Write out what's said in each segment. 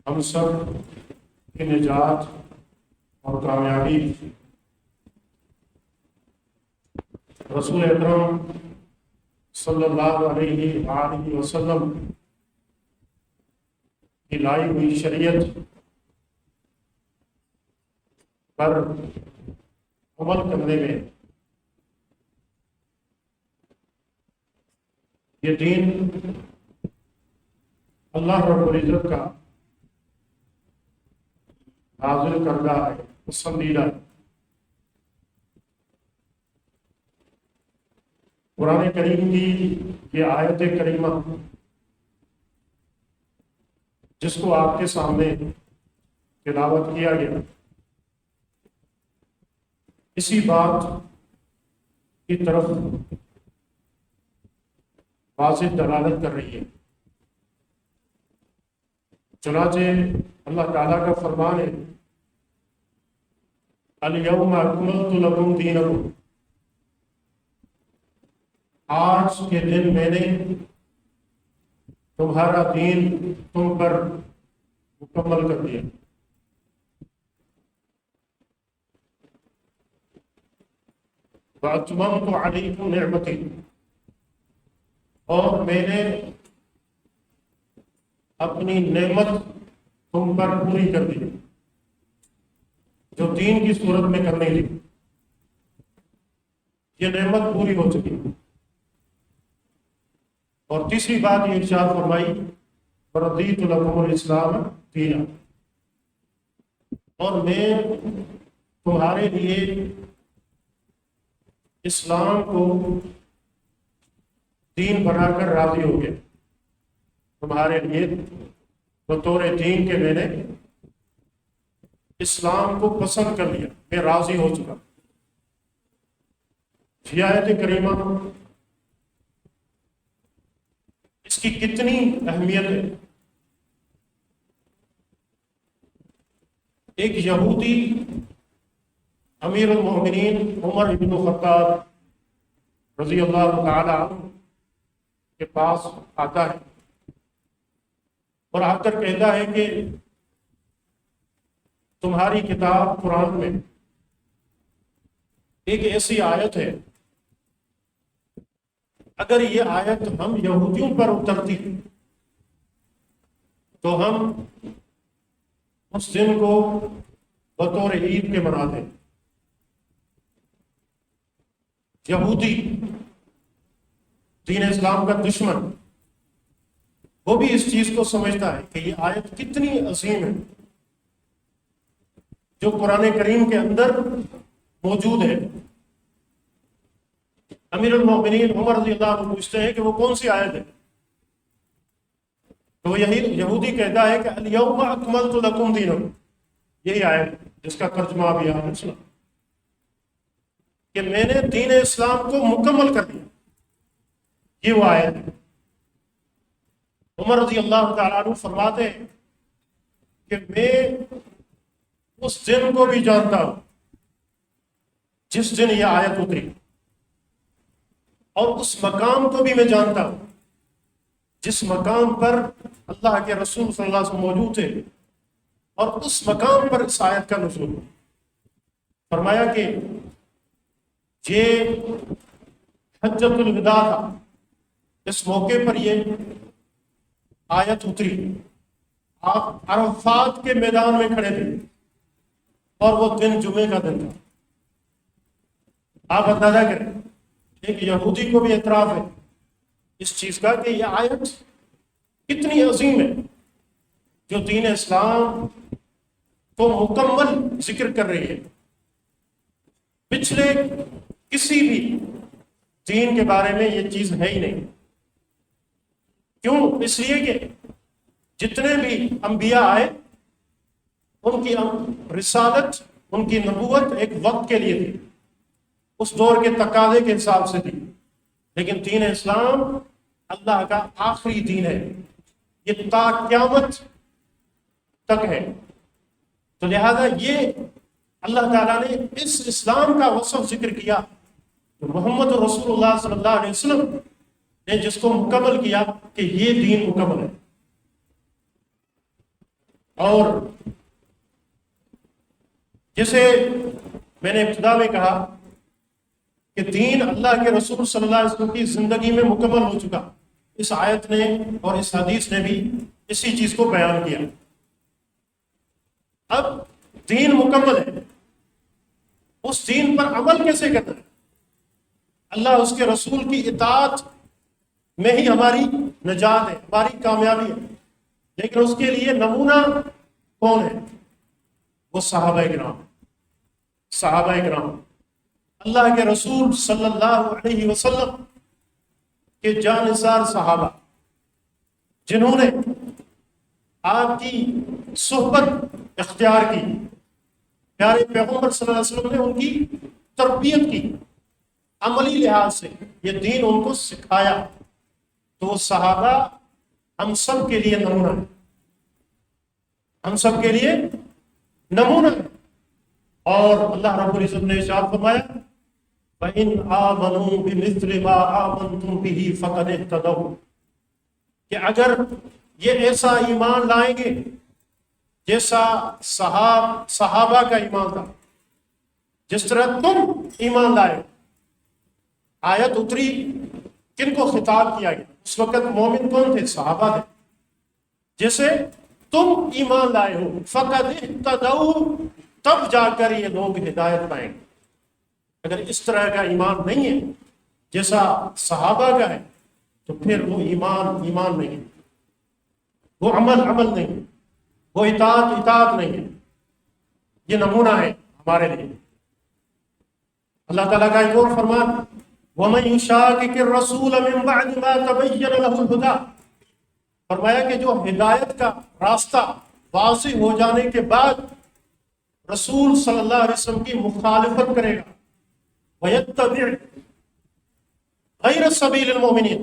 ہم سب کی نجات اور کامیابی رسول اکرم صلی اللہ علیہ وآلہ وسلم کی لائی ہوئی شریعت پر عمل کرنے میں یہ دین اللہ رب العزت کا نازل کردہ ہے، پسندیدہ ہے۔ قرآن کریم کی یہ آیت کریمہ جس کو آپ کے سامنے تلاوت کیا گیا، اسی بات کی طرف واضح دلالت کر رہی ہے۔ چنانچہ اللہ تعالیٰ کا فرمان ہے، الیوم اکملت لکم دینکم، آج کے دن میں نے تمہارا دین تم پر مکمل کر دیا۔ وَأَتْمَمْتُ عَلَيْكُمْ نِعْمَتِي، اور میں نے اپنی نعمت تم پر پوری کر دی جو دین کی صورت میں کرنی تھی، یہ نعمت پوری ہو چکی۔ اور تیسری بات یہ ارشاد فرمائی، وَرَضِيتُ لَكُمُ الْإِسْلَامَ دِينًا، اور میں تمہارے لیے اسلام کو دین بنا کر راضی ہو گیا۔ تمہارے لیے بطور دین کے میں نے اسلام کو پسند کر لیا، میں راضی ہو چکا۔ یہ آیت کریمہ اس کی کتنی اہمیت ہے۔ ایک یہودی امیر المومنین عمر بن الخطاب رضی اللہ تعالی عنہ کے پاس آتا ہے اور آ کر کہتا ہے کہ تمہاری کتاب قرآن میں ایک ایسی آیت ہے، اگر یہ آیت ہم یہودیوں پر اترتی تو ہم اس دن کو بطور عید کے مناتے۔ یہودی دین اسلام کا دشمن، وہ بھی اس چیز کو سمجھتا ہے کہ یہ آیت کتنی عظیم ہے جو قرآن کریم کے اندر موجود ہے۔ امیر المومنین عمر رضی اللہ عنہ پوچھتے ہیں کہ وہ کون سی آیت ہے؟ تو یہودی کہتا ہے کہ الیوم اکملت لکم دینکم، یہی آیت جس کا ترجمہ بھی آپ نے سنا کہ میں نے دین اسلام کو مکمل کر دیا، یہ وہ آیت ہے۔ عمر رضی اللہ تعالیٰ عنہ فرماتے ہیں کہ میں اس دن کو بھی جانتا ہوں جس دن یہ آیت اتری، اور اس مقام کو بھی میں جانتا ہوں جس مقام پر اللہ کے رسول صلی اللہ علیہ وسلم موجود تھے، اور اس مقام پر اس آیت کا نزول ہوا۔ فرمایا کہ یہ حجۃ الوداع تھا، اس موقع پر یہ آیت اتری۔ آپ عرفات کے میدان میں کھڑے تھے اور وہ دن جمعے کا دن تھا۔ آپ اندازہ کریں، ایک یہودی کو بھی اعتراف ہے اس چیز کا کہ یہ آیت کتنی عظیم ہے جو دین اسلام کو مکمل ذکر کر رہی ہے۔ پچھلے کسی بھی دین کے بارے میں یہ چیز ہے ہی نہیں۔ کیوں؟ اس لیے کہ جتنے بھی انبیاء آئے ان کی رسالت، ان کی نبوت ایک وقت کے لیے تھی، اس دور کے تقاضے کے حساب سے تھی، لیکن دین اسلام اللہ کا آخری دین ہے، یہ تا قیامت تک ہے۔ تو لہذا یہ اللہ تعالیٰ نے اس اسلام کا وصف ذکر کیا، محمد رسول اللہ صلی اللہ علیہ وسلم نے جس کو مکمل کیا کہ یہ دین مکمل ہے۔ اور جسے میں نے ابتدا میں کہا کہ دین اللہ کے رسول صلی اللہ علیہ وسلم کی زندگی میں مکمل ہو چکا، اس آیت نے اور اس حدیث نے بھی اسی چیز کو بیان کیا۔ اب دین مکمل ہے، اس دین پر عمل کیسے کرنا ہے؟ اللہ اس کے رسول کی اطاعت میں ہی ہماری نجات ہے، ہماری کامیابی ہے۔ لیکن اس کے لیے نمونہ کون ہے؟ وہ صحابہ کرام، صحابہ کرام، اللہ کے رسول صلی اللہ علیہ وسلم کے جانثار صحابہ، جنہوں نے آپ کی صحبت اختیار کی، پیارے پیغمبر صلی اللہ علیہ وسلم نے ان کی تربیت کی، عملی لحاظ سے یہ دین ان کو سکھایا، تو وہ صحابہ ہم سب کے لیے نمونہ ہے، ہم سب کے لیے نمونہ ہے۔ اور اللہ رب العزت نے ارشاد فرمایا فَإِنْ آمَنُوا بِمِثْلِ مَا آمَنْتُمْ بِهِ فَقَدِ اهْتَدَوْا، کہ اگر یہ ایسا ایمان لائیں گے جیسا صحابہ کا ایمان تھا، جس طرح تم ایمان لائے۔ آیت اتری، کن کو خطاب کیا گیا؟ اس وقت مومن کون تھے؟ صحابہ تھے۔ جیسے تم ایمان لائے ہو، فَقَدِ اهْتَدَوْا، تب جا کر یہ لوگ ہدایت پائیں گے۔ اگر اس طرح کا ایمان نہیں ہے جیسا صحابہ کا ہے، تو پھر وہ ایمان نہیں ہے، وہ عمل نہیں ہے، وہ اطاعت نہیں ہے۔ یہ نمونہ ہے ہمارے لیے۔ اللہ تعالیٰ کا ایک اور فرمان وَمَن يُشَاقِقِ الرَّسُولَ مِن بَعْدِ مَا تَبَيَّنَ لَهُ الْهُدَىٰ، فرمایا کہ جو ہدایت کا راستہ واضح ہو جانے کے بعد رسول صلی اللہ علیہ وسلم کی مخالفت کرے گا، وَيَتَّبِعْ غَيْرَ سَبِيلِ الْمُؤْمِنِينَ،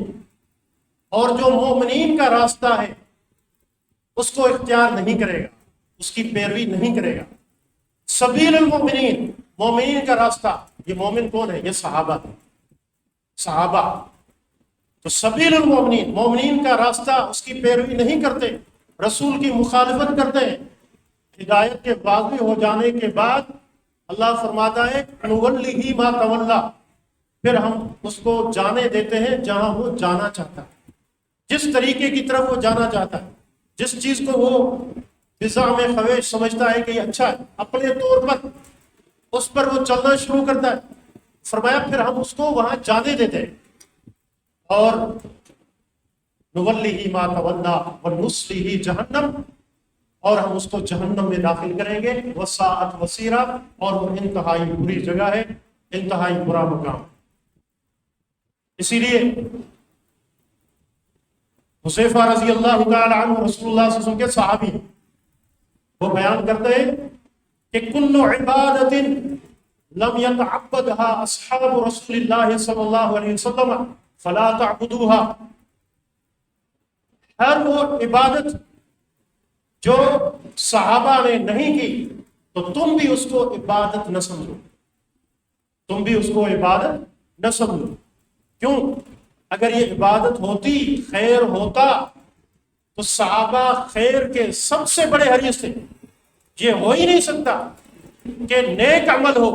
اور جو مومنین کا راستہ ہے اس کو اختیار نہیں کرے گا، اس کی پیروی نہیں کرے گا۔ سبیل المؤمنین، مومنین کا راستہ، یہ مومن کون ہے؟ یہ صحابہ، صحابہ۔ تو سبیل المؤمنین، مومنین کا راستہ، اس کی پیروی نہیں کرتے، رسول کی مخالفت کرتے ہیں۔ ہدایت کے واضح ہو جانے کے بعد اللہ فرماتا ہے نُوَلِّهِ مَا تَوَلَّىٰ، پھر ہم اس کو جانے دیتے ہیں جہاں وہ جانا چاہتا ہے، جس طریقے کی طرف وہ جانا چاہتا ہے، جس چیز کو وہ فضا میں خواہش سمجھتا ہے کہ یہ اچھا ہے، اپنے طور پر اس پر وہ چلنا شروع کرتا ہے۔ فرمایا پھر ہم اس کو وہاں جانے دیتے ہیں، اور نُوَلِّهِ مَا تَوَلَّىٰ وَنُصْلِهِ جَهَنَّمَ، اور ہم اس کو جہنم میں داخل کریں گے، وَسَاءَتْ مَصِيرًا، اور وہ انتہائی بری جگہ ہے، انتہائی برا مقام۔ اسی لیے حذیفہ رضی اللہ تعالی عنہ رسول اللہ صلی اللہ علیہ وسلم کے صحابی ہیں، وہ بیان کرتے ہیں کہ کل عبادت لم يتعبدها اصحاب رسول اللہ صلی اللہ علیہ وسلم فلا تعبدوها، ہر وہ عبادت جو صحابہ نے نہیں کی تو تم بھی اس کو عبادت نہ سمجھو، تم بھی اس کو عبادت نہ سمجھو۔ کیوں؟ اگر یہ عبادت ہوتی، خیر ہوتا، تو صحابہ خیر کے سب سے بڑے حریص تھے۔ یہ ہو ہی نہیں سکتا کہ نیک عمل ہو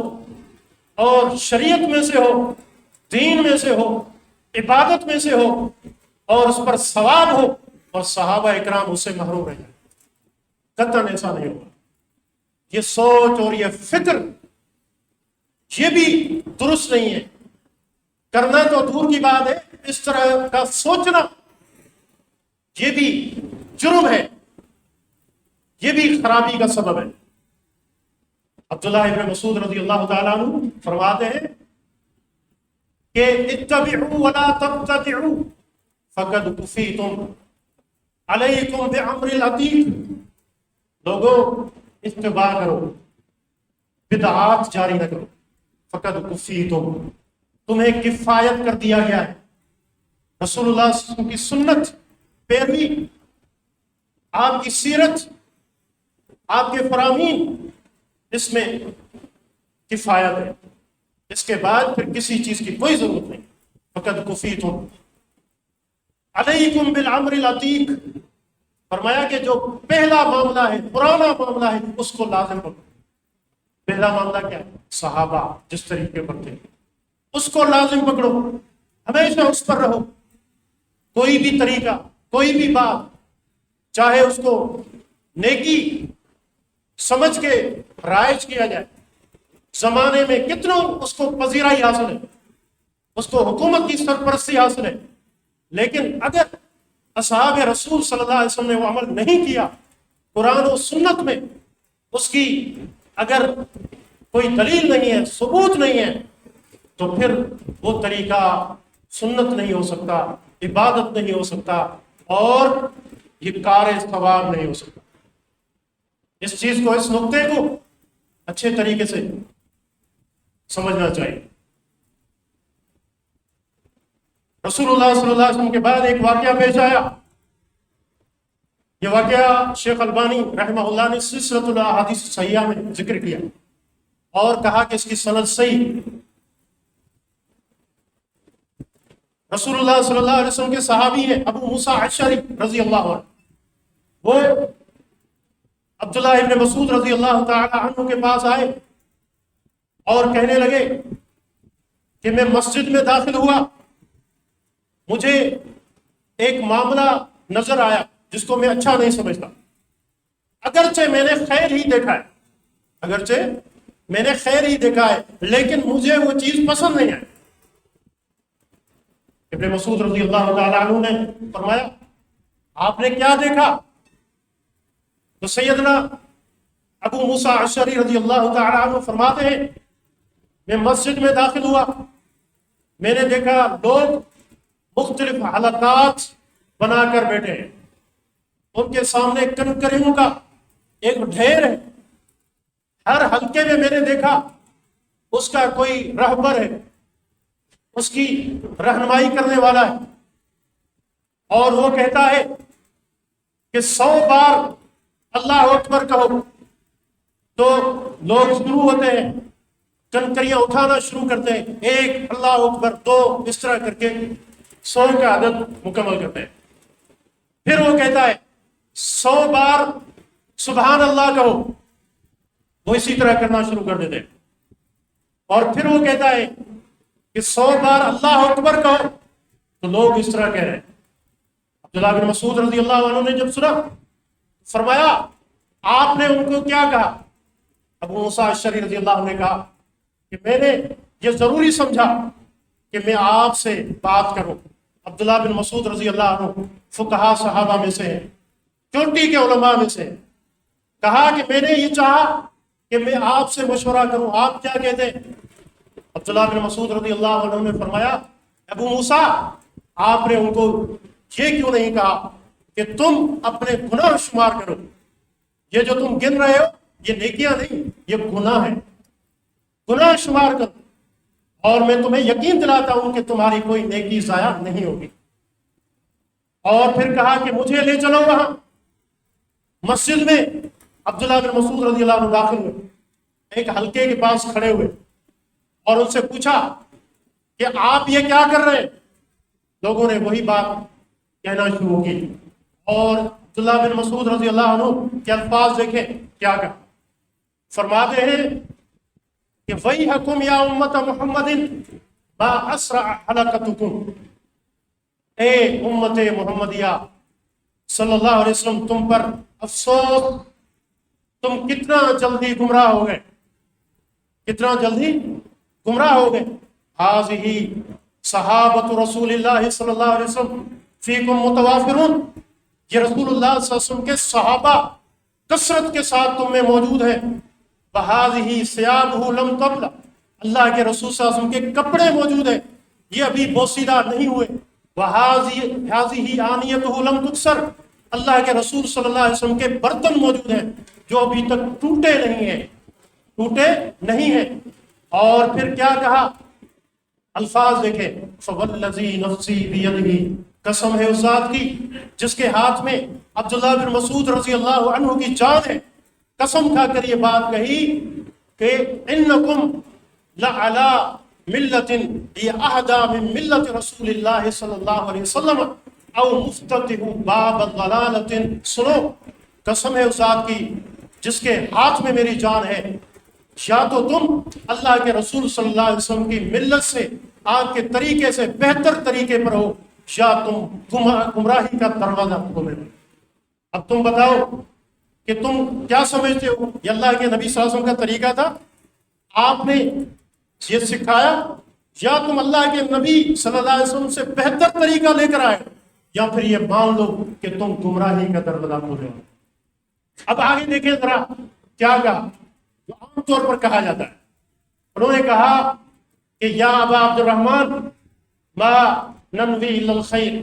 اور شریعت میں سے ہو، دین میں سے ہو، عبادت میں سے ہو، اور اس پر ثواب ہو، اور صحابہ اکرام اس سے محروم رہ جائیں۔ قطعاً ایسا نہیں ہوگا۔ یہ سوچ اور یہ فکر یہ بھی درست نہیں ہے۔ کرنا تو دور کی بات ہے، اس طرح کا سوچنا یہ بھی جرم ہے، یہ بھی خرابی کا سبب ہے۔ عبداللہ ابن مسعود رضی اللہ تعالیٰ عنہ فرماتے ہیں کہ اتبعوا ولا تبتدعوا فقد کفیتم علیکم بعمر العتیق، لوگوں اتباع کرو، بدعات جاری نہ کرو، فقد کفیتم، تمہیں کفایت کر دیا گیا ہے۔ رسول اللہ صلی اللہ علیہ وسلم کی سنت، پیروی، آپ کی سیرت، آپ کے فرامین، اس میں کفایت ہے، اس کے بعد پھر کسی چیز کی کوئی ضرورت نہیں۔ فقد کفیتم علیکم بالعمر العتیق، فرمایا کہ جو پہلا معاملہ ہے، پرانا معاملہ ہے، اس کو لازم پکڑو۔ پہلا معاملہ کیا ہے؟ صحابہ جس طریقے پر تھے اس کو لازم پکڑو، ہمیشہ اس پر رہو۔ کوئی بھی طریقہ، کوئی بھی بات، چاہے اس کو نیکی سمجھ کے رائج کیا جائے، زمانے میں کتنوں اس کو پذیرائی حاصل ہے، اس کو حکومت کی سرپرستی حاصل ہے، لیکن اگر اصحاب رسول صلی اللہ علیہ وسلم نے وہ عمل نہیں کیا، قرآن و سنت میں اس کی اگر کوئی دلیل نہیں ہے، ثبوت نہیں ہے، تو پھر وہ طریقہ سنت نہیں ہو سکتا، عبادت نہیں ہو سکتا، اور یہ کار ثواب نہیں ہو سکتا۔ اس چیز کو، اس نقطے کو اچھے طریقے سے سمجھنا چاہیے۔ رسول اللہ صلی اللہ علیہ وسلم کے بعد ایک واقعہ پیش آیا۔ یہ واقعہ شیخ البانی رحمہ اللہ نے سلسلۃ الاحادیث صحیحہ میں ذکر کیا اور کہا کہ اس کی سند صحیح۔ رسول اللہ صلی اللہ علیہ وسلم کے صحابی ہیں ابو موسیٰ اشعری رضی اللہ عنہ، وہ عبداللہ ابن مسعود رضی اللہ تعالی عنہ کے پاس آئے اور کہنے لگے کہ میں مسجد میں داخل ہوا، مجھے ایک معاملہ نظر آیا جس کو میں اچھا نہیں سمجھتا، اگرچہ میں نے خیر ہی دیکھا ہے، اگرچہ میں نے خیر ہی دیکھا ہے، لیکن مجھے وہ چیز پسند نہیں ہے۔ ابن مسعود رضی اللہ تعالیٰ عنہ نے فرمایا آپ نے کیا دیکھا؟ تو سیدنا ابو موسیٰ اشعری رضی اللہ تعالیٰ عنہ فرماتے ہیں میں مسجد میں داخل ہوا، میں نے دیکھا لوگ مختلف حلقات بنا کر بیٹھے ہیں، ان کے سامنے کنکریوں کا ایک ڈھیر ہے، ہر حلقے میں میں نے دیکھا اس کا کوئی رہبر ہے، اس کی رہنمائی کرنے والا ہے، اور وہ کہتا ہے کہ 100 بار اللہ اکبر کہو تو لوگ شروع ہوتے ہیں، کنکریاں اٹھانا شروع کرتے ہیں، 1 اللہ اکبر 2 اس طرح کر کے 100 کا عدد مکمل کرتے ہیں۔ پھر وہ کہتا ہے 100 بار سبحان اللہ کہو، وہ اسی طرح کرنا شروع کر دیتے ہیں، اور پھر وہ کہتا ہے کہ 100 بار اللہ اکبر کہو تو لوگ اس طرح کہہ رہے ہیں۔ عبداللہ بن مسعود رضی اللہ عنہ نے جب سنا، فرمایا آپ نے ان کو کیا کہا؟ ابو موسیٰ اشعری رضی اللہ عنہ نے کہا کہ میں نے یہ ضروری سمجھا کہ میں آپ سے بات کروں۔ عبداللہ بن مسعود رضی اللہ عنہ فقہا صحابہ میں سے ہیں، چوٹی کے علماء میں سے ہیں، کہا کہ میں نے یہ چاہا کہ میں آپ سے مشورہ کروں، آپ کیا کہتے ہیں؟ عبداللہ بن مسعود رضی اللہ عنہ نے فرمایا ابو موسیٰ آپ نے ان کو یہ کیوں نہیں کہا کہ تم اپنے گناہ شمار کرو، یہ جو تم گن رہے ہو یہ نیکیاں نہیں، یہ گناہ ہے، گناہ شمار کرو، اور میں تمہیں یقین دلاتا ہوں کہ تمہاری کوئی نیکی ضائع نہیں ہوگی۔ اور پھر کہا کہ مجھے لے چلو وہاں مسجد میں۔ عبداللہ بن مسعود رضی اللہ عنہ داخل ہوئے، ایک حلقے کے پاس کھڑے ہوئے اور ان سے پوچھا کہ آپ یہ کیا کر رہے ہیں؟ لوگوں نے وہی بات کہنا شروع کی، اور عبداللہ بن مسعود رضی اللہ عنہ کے الفاظ دیکھیں کیا کہا، فرماتے ہیں کہ وَيْحَكُمْ يَا أُمَّةَ مُحَمَّدٍ مَا أَسْرَعَ حَلَقَتُكُمْ، اے امت محمدیہ صلی اللہ علیہ وسلم تم پر افسوس، تم کتنا جلدی گمراہ ہو گئے، کتنا جلدی گمراہ ہو گئے۔ حاذہ صحابۃ رسول اللہ صلی اللہ علیہ وسلم فیکم متوافرون، یہ رسول اللہ صلی اللہ علیہ وسلم کے صحابہ کثرت کے ساتھ تم میں موجود ہیں۔ بہذہ ثیابہ لم تبلى، اللہ کے رسول صلی اللہ علیہ وسلم کے کپڑے موجود ہیں، یہ ابھی بوسیدہ نہیں ہوئے۔ وہذہ آنیتہ لم تکسر، اللہ کے رسول صلی اللہ علیہ وسلم کے برتن موجود ہیں جو ابھی تک ٹوٹے نہیں ہیں، ٹوٹے نہیں ہیں۔ اور پھر کیا کہا، الفاظ دیکھیں، فوالذی نفسی بیدہ، قسم ہے اس ذات کی جس کے ہاتھ میں عبداللہ بن مسعود رضی اللہ عنہ کی جان ہے، قسم کھا کر یہ بات کہی کہ انکم لعلی ملت ہی اہدی من ملت رسول اللہ صلی اللہ علیہ وسلم، او مفتتح باب ضلالۃ، سنو قسم ہے اس ذات کی جس کے ہاتھ میں میری جان ہے، یا تو تم اللہ کے رسول صلی اللہ علیہ وسلم کی ملت سے، آپ کے طریقے سے بہتر طریقے پر ہو، یا تم گمراہی کا دروازہ کھولے۔ اب تم بتاؤ کہ تم کیا سمجھتے ہو یہ اللہ کے نبی صلی اللہ علیہ وسلم کا طریقہ تھا؟ آپ نے یہ سکھایا، یا تم اللہ کے نبی صلی اللہ علیہ وسلم سے بہتر طریقہ لے کر آئے، یا پھر یہ مان لو کہ تم گمراہی کا دروازہ کھولے ہو۔ اب آگے دیکھیں ذرا کیا کہا جو عام طور پر کہا جاتا ہے۔ انہوں نے کہا کہ یا ابا عبد الرحمن ما ننوی الا الخیر،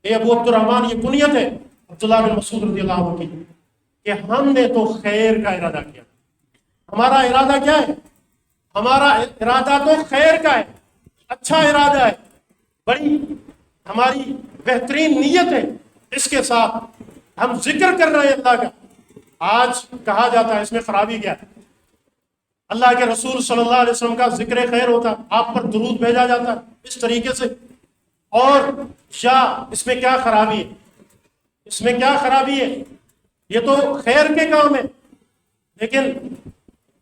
اے ابو عبد الرحمن، یہ کنیت ہے عبداللہ بن مسعود رضی اللہ عنہ کی، کہ ہم نے تو خیر کا ارادہ کیا۔ ہمارا ارادہ کیا ہے؟ ہمارا ارادہ تو خیر کا ہے، اچھا ارادہ ہے، بڑی ہماری بہترین نیت ہے، اس کے ساتھ ہم ذکر کر رہے ہیں اللہ کا۔ آج کہا جاتا ہے اس میں خرابی کیا ہے؟ اللہ کے رسول صلی اللہ علیہ وسلم کا ذکر خیر ہوتا، آپ پر درود بھیجا جاتا ہے اس طریقے سے، اور یا اس میں کیا خرابی ہے؟ اس میں کیا خرابی ہے؟ یہ تو خیر کے کام ہے، لیکن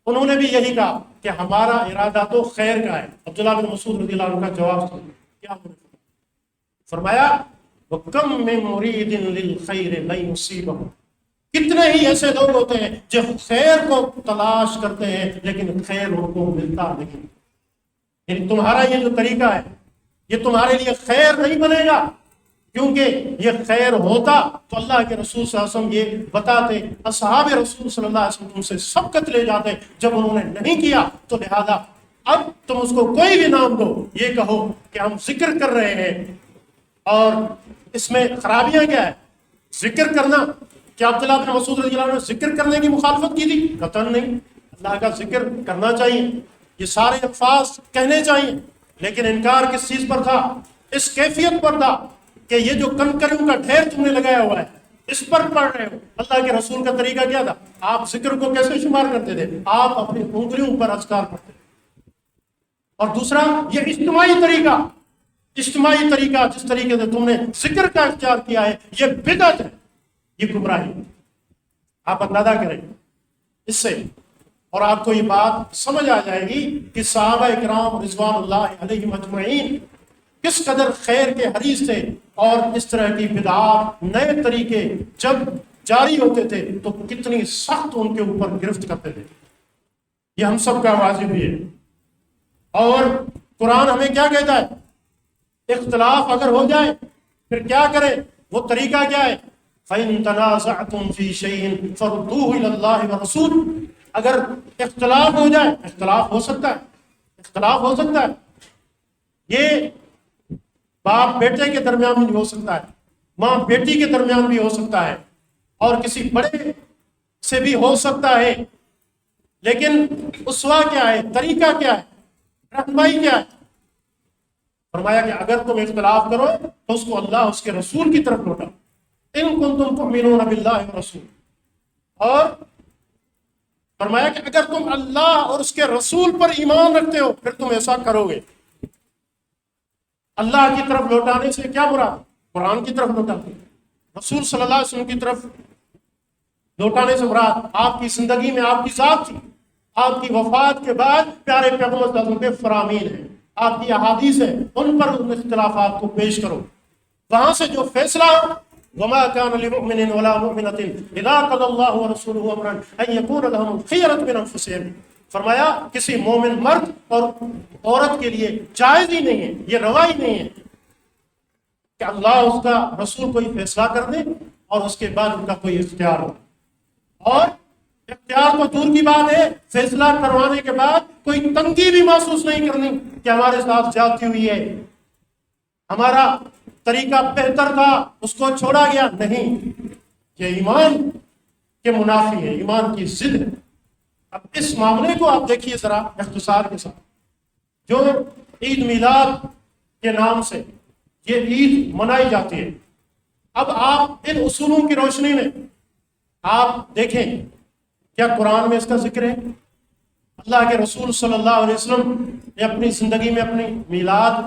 انہوں نے بھی یہی کہا کہ ہمارا ارادہ تو خیر کا ہے۔ عبداللہ بن مسعود رضی اللہ عنہ کا جواب کیا فرمایا؟ وَكَمْ مِن مُرِيدٍ لِلْخَيْرِ لَن يُصِيبَهُ، کتنے ہی ایسے لوگ ہوتے ہیں جو خیر کو تلاش کرتے ہیں لیکن خیر ان کو ملتا نہیں۔ یعنی تمہارا یہ جو طریقہ ہے یہ تمہارے لیے خیر نہیں بنے گا، کیونکہ یہ خیر ہوتا تو اللہ کے رسول صلی اللہ علیہ وسلم یہ بتاتے، اصحاب رسول صلی اللہ علیہ وسلم سے سبقت لے جاتے، جب انہوں نے نہیں کیا تو لہذا اب تم اس کو کوئی بھی نام دو، یہ کہو کہ ہم ذکر کر رہے ہیں۔ اور اس میں خرابیاں کیا ہے؟ ذکر کرنا، کیا عبداللہ بن مسعود رضی اللہ عنہ نے ذکر کرنے کی مخالفت کی تھی؟ قطعاً نہیں، اللہ کا ذکر کرنا چاہیے، یہ سارے الفاظ کہنے چاہیے، لیکن انکار کس چیز پر تھا؟ اس کیفیت پر تھا کہ یہ جو کنکریوں کا ڈھیر تم نے لگایا ہوا ہے اس پر پڑھ رہے ہو۔ اللہ کے رسول کا طریقہ کیا تھا؟ آپ ذکر کو کیسے شمار کرتے تھے؟ آپ اپنی انگلیوں پر اذکار پڑھتے تھے۔ اور دوسرا یہ اجتماعی طریقہ جس طریقے سے تم نے ذکر کا اختیار کیا ہے یہ بدعت ہے، یہ گمراہی ہے۔ آپ اندازہ کریں اس سے اور آپ کو یہ بات سمجھ آ جائے گی کہ صحابہ اکرام رضوان اللہ علیہم اجمعین کس قدر خیر کے حریص تھے، اور اس طرح کی بدعات، نئے طریقے جب جاری ہوتے تھے تو کتنی سخت ان کے اوپر گرفت کرتے تھے۔ یہ ہم سب کا واجب بھی ہے۔ اور قرآن ہمیں کیا کہتا ہے؟ اختلاف اگر ہو جائے پھر کیا کریں؟ وہ طریقہ کیا ہے؟ فَإِن تَنَازَعْتُمْ فِي شَيْءٍ فَرُدُّوهُ إِلَى اللَّهِ وَالرَّسُولِ، اگر اختلاف ہو جائے، اختلاف ہو سکتا ہے، یہ باپ بیٹے کے درمیان بھی ہو سکتا ہے، ماں بیٹی کے درمیان بھی ہو سکتا ہے، اور کسی بڑے سے بھی ہو سکتا ہے، لیکن اسوا کیا ہے؟ طریقہ کیا ہے؟ رہنمائی کیا ہے؟ فرمایا کہ اگر تم اختلاف کرو تو اس کو اللہ اس کے رسول کی طرف لوٹا، ان کنتم تؤمنون باللہ ورسولہ، اور فرمایا کہ اگر تم اللہ اور اس کے رسول پر ایمان رکھتے ہو پھر تم ایسا کرو گے۔ اللہ کی طرف لوٹانے سے کیا مراد؟ قرآن کی طرف لوٹانے، رسول صلی اللہ علیہ وسلم کی طرف لوٹانے سے مراد آپ کی زندگی میں آپ کی ذات تھی، آپ کی وفات کے بعد پیارے پیغمبر صلی اللہ علیہ وسلم کے فرامین ہیں، آپ کی احادیث ہیں، ان پر ان اختلافات کو پیش کرو، وہاں سے جو فیصلہ ہو۔ وما كان لمؤمن ولا مؤمنة اذا قضى الله ورسوله امرا ان يكون لهم الخيرة من انفسهم، فرمایا کسی مومن مرد اور عورت کے لیے جائز ہی نہیں ہے، یہ روا ہی نہیں ہے کہ اللہ اس کا رسول کوئی فیصلہ کر دے اور اس کے بعد ان کا کوئی اختیار ہو۔ اور اختیار تو دور کی بات ہے، فیصلہ کروانے کے بعد کوئی تنگی بھی محسوس نہیں کرنی کہ ہمارے ساتھ زیادتی ہوئی ہے، ہمارا طریقہ بہتر تھا اس کو چھوڑا گیا، نہیں، یہ ایمان کے منافی ہے، ایمان کی ضد ہے۔ اب اس معاملے کو آپ دیکھیے ذرا اختصار کے ساتھ، جو عید میلاد کے نام سے یہ عید منائی جاتی ہے، اب آپ ان اصولوں کی روشنی میں آپ دیکھیں کیا قرآن میں اس کا ذکر ہے؟ اللہ کے رسول صلی اللہ علیہ وسلم نے اپنی زندگی میں اپنی میلاد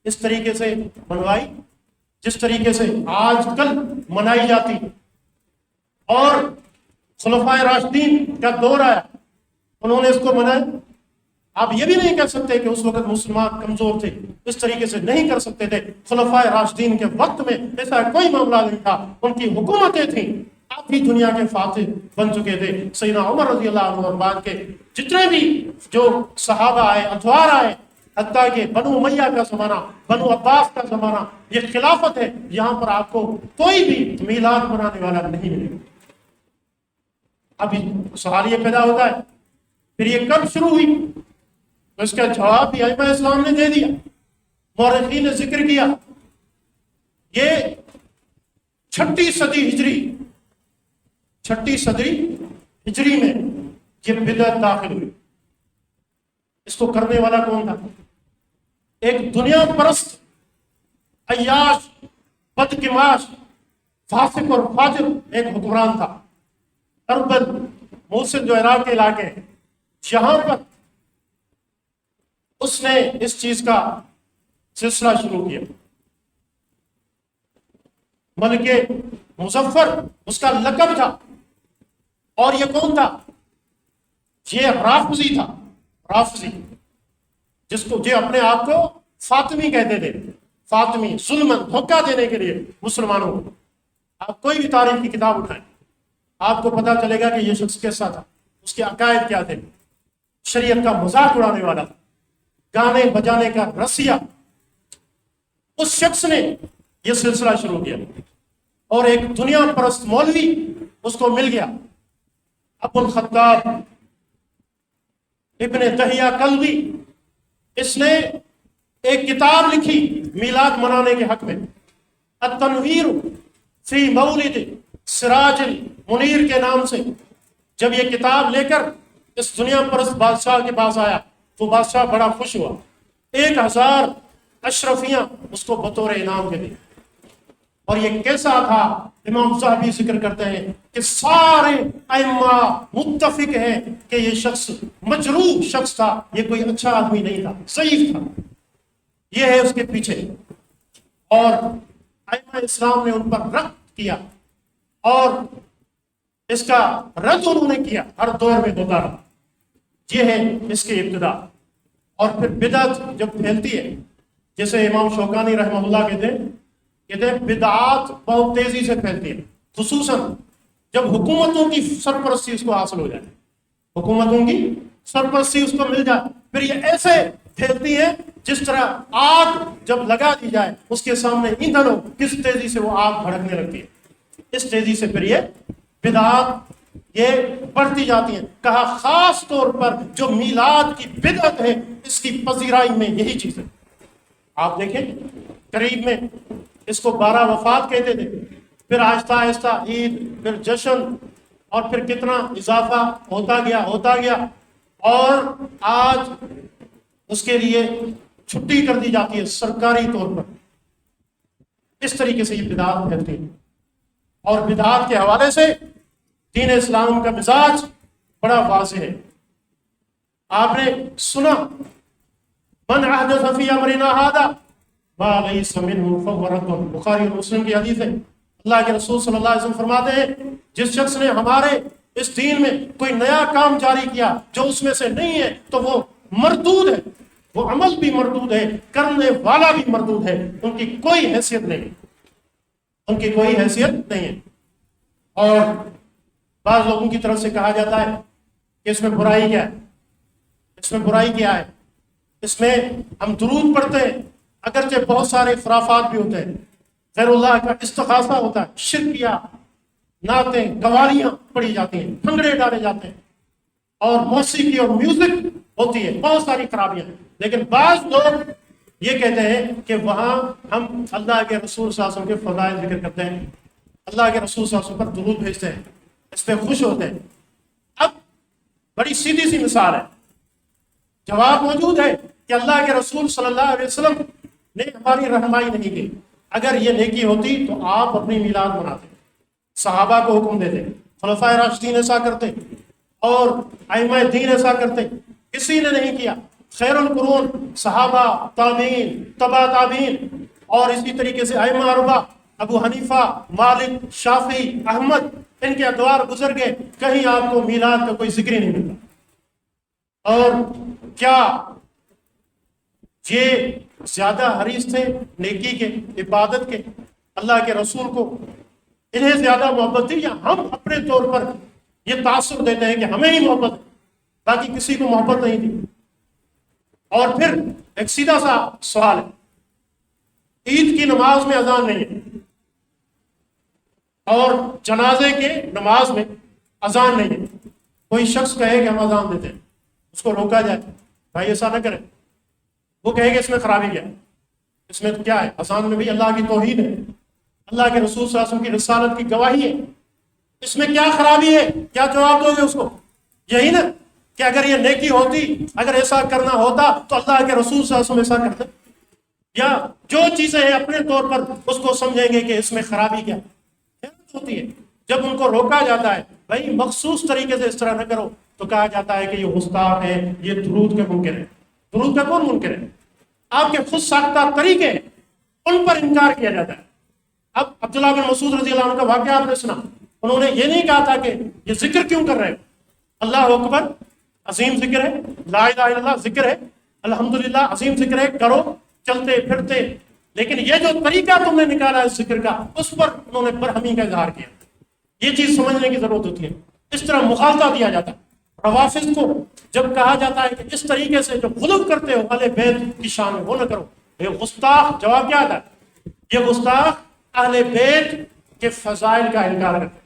اس طریقے سے منوائی جس طریقے سے آج کل منائی جاتی اور خلفائے راشدین کا دور آیا انہوں نے اس کو منایا. آپ یہ بھی نہیں کہہ سکتے کہ اس وقت مسلمان کمزور تھے، اس طریقے سے نہیں کر سکتے تھے. خلفائے راشدین کے وقت میں ایسا کوئی معاملہ نہیں تھا، ان کی حکومتیں تھیں، آپ ہی دنیا کے فاتح بن چکے تھے. سیدنا عمر رضی اللہ عنہ اور بعد کے جتنے بھی جو صحابہ آئے، ادوار آئے، حتیٰ کہ بنو امیہ کا زمانہ، بنو عباس کا زمانہ، یہ خلافت ہے، یہاں پر آپ کو کوئی بھی میلاد منانے والا نہیں ملے گا. اب سوال یہ پیدا ہوتا ہے پھر یہ کب شروع ہوئی؟ تو اس کا جواب بھی ائمہ اسلام نے دے دیا، مورخین نے ذکر کیا. یہ 6 صدی ہجری میں یہ بدعت داخل ہوئی. اس کو کرنے والا کون تھا؟ ایک دنیا پرست، عیاش، بدکماش، فاسق اور فاجر ایک حکمران تھا. اربن موصل جو عراق کے علاقے ہیں، یہاں پر اس نے اس چیز کا سلسلہ شروع کیا. ملک مظفر اس کا لقب تھا. اور یہ کون تھا؟ یہ رافضی تھا. رافضی جس کو جو اپنے آپ کو فاطمی کہتے تھے. فاطمی ظلمن، دھوکہ دینے کے لیے مسلمانوں کو. آپ کوئی بھی تاریخ کی کتاب اٹھائیں، آپ کو پتا چلے گا کہ یہ شخص کیسا تھا، اس کے عقائد کیا تھے. شریعت کا مذاق اڑانے والا تھا، گانے بجانے کا رسیہ. اس شخص نے یہ سلسلہ شروع کیا اور ایک دنیا پرست مولوی اس کو مل گیا، ابو الخطاب ابن دہیہ کلبی. اس نے ایک کتاب لکھی میلاد منانے کے حق میں، التنویر فی مولد سراج المنیر کے نام سے. جب یہ کتاب لے کر اس دنیا پرست بادشاہ کے پاس آیا تو بادشاہ بڑا خوش ہوا. 1000 اشرفیاں اس کو بطور انعام کے دی. اور یہ کیسا تھا؟ امام ذہبی ذکر کرتے ہیں کہ سارے ائمہ متفق ہیں کہ یہ شخص مجروح شخص تھا، یہ کوئی اچھا آدمی نہیں تھا، ضعیف تھا. یہ ہے اس کے پیچھے. اور ائمہ اسلام نے ان پر رد کیا اور اس کا رد انہوں نے کیا، ہر دور میں ہوتا رہا. یہ ہے اس کی ابتدا. اور پھر بدعت جب پھیلتی ہے، جیسے امام شوکانی رحمہ اللہ کہتے ہیں بدعات بہت تیزی سے پھیلتی ہے، خصوصاً جب حکومتوں کی سرپرستی اس کو حاصل ہو جائے. حکومتوں کی سرپرستی اس کو مل جائے، پھر یہ ایسے پھیلتی ہے جس طرح آگ جب لگا دی جائے اس کے سامنے ایندھن ہو، کس تیزی سے وہ آگ بھڑکنے لگتی ہے. اس تیزی سے پھر یہ بدعات یہ بڑھتی جاتی ہیں. کہا خاص طور پر جو میلاد کی بدعت ہے اس کی پذیرائی میں یہی چیز ہے. آپ دیکھیں قریب میں اس کو 12 وفات کہتے تھے، پھر آہستہ آہستہ عید، پھر جشن، اور پھر کتنا اضافہ ہوتا گیا اور آج اس کے لیے چھٹی کر دی جاتی ہے سرکاری طور پر. اس طریقے سے یہ بدعات پھیلتی ہے. اور بدعات کے حوالے سے دین اسلام کا مزاج بڑا واضح ہے. آپ نے سنا من احدث فی امرنا ھذا ما لیس منہ فہو رد. بخاری اور مسلم کی حدیث ہے. اللہ کے رسول صلی اللہ علیہ وسلم فرماتے ہیں جس شخص نے ہمارے اس دین میں کوئی نیا کام جاری کیا جو اس میں سے نہیں ہے تو وہ مردود ہے. وہ عمل بھی مردود ہے، کرنے والا بھی مردود ہے. ان کی کوئی حیثیت نہیں، ان کی کوئی حیثیت نہیں ہے. اور بعض لوگوں کی طرف سے کہا جاتا ہے کہ اس میں برائی کیا ہے، اس میں برائی کیا ہے. اس میں ہم درود پڑھتے ہیں، اگرچہ بہت سارے خرافات بھی ہوتے ہیں، غیر اللہ کا استغاثہ ہوتا ہے، شرکیہ نعتیں قوالیاں پڑھی جاتی ہیں، بھنگڑے ڈالے جاتے ہیں، اور موسیقی اور میوزک ہوتی ہے، بہت ساری خرابیاں. لیکن بعض لوگ یہ کہتے ہیں کہ وہاں ہم اللہ کے رسول صلی اللہ علیہ وسلم کے فضائل ذکر کرتے ہیں، اللہ کے رسول صلی اللہ علیہ وسلم پر درود بھیجتے ہیں، اس پہ خوش ہوتے ہیں. اب بڑی سیدھی سی مثال ہے، جواب موجود ہے کہ اللہ کے رسول صلی اللہ علیہ وسلم نے ہماری رہنمائی نہیں کی. اگر یہ نیکی ہوتی تو آپ اپنی میلاد مناتے، صحابہ کو حکم دیتے، خلفائے راشدین ایسا کرتے اور ائمہ دین ایسا کرتے. کسی نے نہیں کیا. خیر القرون صحابہ، تابعین، تبع تابعین، اور اسی طریقے سے ائمہ اربعہ ابو حنیفہ، مالک، شافعی، احمد، ان کے ادوار گزر گئے، کہیں آپ کو میلاد کا کوئی ذکر ہی نہیں ملتا۔ اور کیا یہ زیادہ حریص تھے نیکی کے، عبادت کے، اللہ کے رسول کو انہیں زیادہ محبت تھی، یا ہم اپنے طور پر یہ تاثر دیتے ہیں کہ ہمیں ہی محبت ہے، باقی کسی کو محبت نہیں تھی؟ اور پھر ایک سیدھا سا سوال ہے، عید کی نماز میں اذان نہیں ہے اور جنازے کے نماز میں اذان نہیں ہے، کوئی شخص کہے کہ ہم اذان دیتے ہیں، اس کو روکا جائے، بھائی ایسا نہ کریں، وہ کہے کہ اس میں خرابی کیا ہے، اس میں کیا ہے؟ اذان میں بھی اللہ کی توحید ہے، اللہ کے رسول صلی اللہ علیہ وسلم کی رسالت کی گواہی ہے، اس میں کیا خرابی ہے؟ کیا جواب دو گے اس کو؟ یہی نا کہ اگر یہ نیکی ہوتی، اگر ایسا کرنا ہوتا تو اللہ کے رسول صلی اللہ علیہ وسلم ایسا کرتے، یا جو چیزیں ہیں اپنے طور پر اس کو سمجھیں گے کہ اس میں خرابی کیا ہوتی ہے۔ جب ان کو روکا جاتا ہے بھائی مخصوص طریقے سے اس طرح نہ کرو، تو کہا جاتا ہے کہ یہ گستاخ ہے، یہ درود کے منکر ہے۔ درود کا کون منکر ہے؟ آپ کے خود ساختہ طریقے ہیں، ان پر انکار کیا جاتا ہے۔ اب عبداللہ بن مسعود رضی اللہ عنہ کا واقعہ آپ نے سنا، انہوں نے یہ نہیں کہا تھا کہ یہ ذکر کیوں کر رہے ہو، اللہ اکبر عظیم ذکر ہے، لا الہ الا اللہ ذکر ہے، الحمدللہ عظیم ذکر ہے، کرو چلتے پھرتے، لیکن یہ جو طریقہ تم نے نکالا اس ذکر کا، اس پر انہوں نے برہمی کا اظہار کیا۔ یہ چیز سمجھنے کی ضرورت ہوتی ہے۔ اس طرح مخالطہ دیا جاتا ہے۔ روافض کو جب کہا جاتا ہے کہ اس طریقے سے جو غلو کرتے ہو اہل بیت کی شان میں، وہ نہ کرو، یہ گستاخ، جواب کیا آتا ہے؟ یہ گستاخ اہل بیت کے فضائل کا انکار کرتے ہیں۔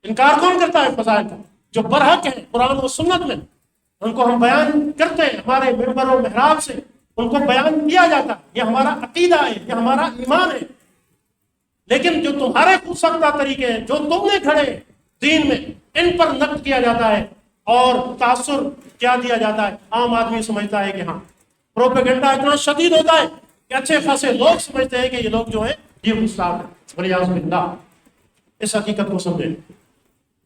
انکار کون کرتا ہے فضائل کا؟ جو برحق ہے قرآن و سنت میں، ان کو ہم بیان کرتے ہیں ہمارے ممبر و محراب سے، ان کو بیان کیا جاتا ہے، یہ ہمارا عقیدہ ہے، یہ ہمارا ایمان ہے۔ لیکن جو تمہارے خود سختہ طریقے ہیں، جو تم نے کھڑے دین میں، ان پر نقد کیا جاتا ہے اور تاثر کیا دیا جاتا ہے۔ عام آدمی سمجھتا ہے کہ ہاں پروپیگنڈا اتنا شدید ہوتا ہے کہ اچھے خاصے لوگ سمجھتے ہیں کہ یہ لوگ جو ہیں یہ گستاخ ہیں، ولیعوذ باللہ۔ اس حقیقت کو سمجھیں،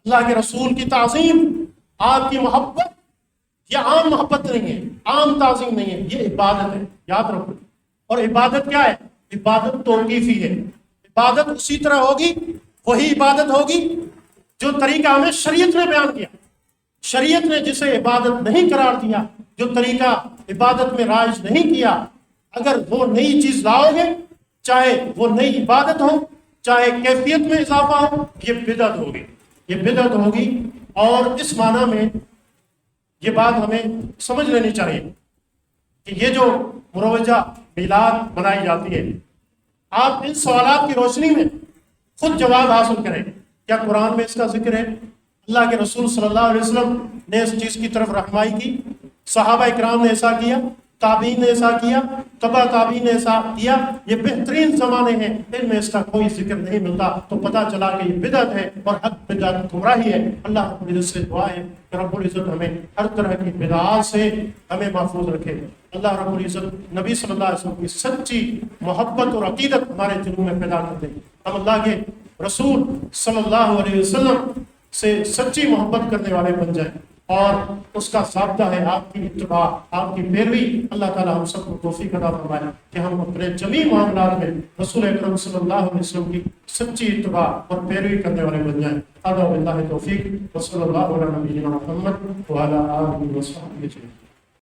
اللہ کے رسول کی تعظیم، آپ کی محبت، یہ عام محبت نہیں ہے، عام تعظیم نہیں ہے، یہ عبادت ہے، یاد رکھو۔ اور عبادت کیا ہے؟ عبادت توقیفی ہے۔ عبادت اسی طرح ہوگی، وہی عبادت ہوگی جو طریقہ ہمیں شریعت نے بیان کیا۔ شریعت نے جسے عبادت نہیں قرار دیا، جو طریقہ عبادت میں رائج نہیں کیا، اگر وہ نئی چیز لاؤ گے، چاہے وہ نئی عبادت ہو، چاہے کیفیت میں اضافہ ہو، یہ بدعت ہوگی، یہ بدعت ہوگی۔ اور اس معنی میں یہ بات ہمیں سمجھ لینی چاہیے کہ یہ جو مروجہ میلاد منائی جاتی ہے، آپ ان سوالات کی روشنی میں خود جواب حاصل کریں۔ کیا قرآن میں اس کا ذکر ہے؟ اللہ کے رسول صلی اللہ علیہ وسلم نے اس چیز کی طرف رہنمائی کی، صحابہ اکرام نے ایسا کیا، تابعین نے ایسا کیا، تبع تابعین نے ایسا کیا، یہ بہترین زمانے ہیں، ان میں اس کا کوئی ذکر نہیں ملتا، تو پتہ چلا کہ یہ بدعت ہے اور حق بدعت گمراہی ہے۔ اللہ رب العزت سے دعا ہے کہ رب العزت ہمیں ہر طرح کی بدعات سے ہمیں محفوظ رکھے۔ اللہ رب العزت نبی صلی اللہ علیہ وسلم کی سچی محبت اور عقیدت ہمارے دلوں میں پیدا کر دے، ہم اللہ کے رسول صلی اللہ علیہ وسلم سے سچی محبت کرنے والے بن جائیں، اور اس کا ضابطہ ہے آپ کی اتباع، آپ کی پیروی۔ اللہ تعالیٰ ہم سب کو توفیق عطا فرمائے کہ ہم اپنے جمیع معاملات میں رسول اکرم صلی اللہ علیہ وسلم کی سچی اتباع اور پیروی کرنے والے بن جائیں۔ هذا بالله التوفيق، وصلى الله على نبينا محمد وعلى آله وصحبه أجمعين۔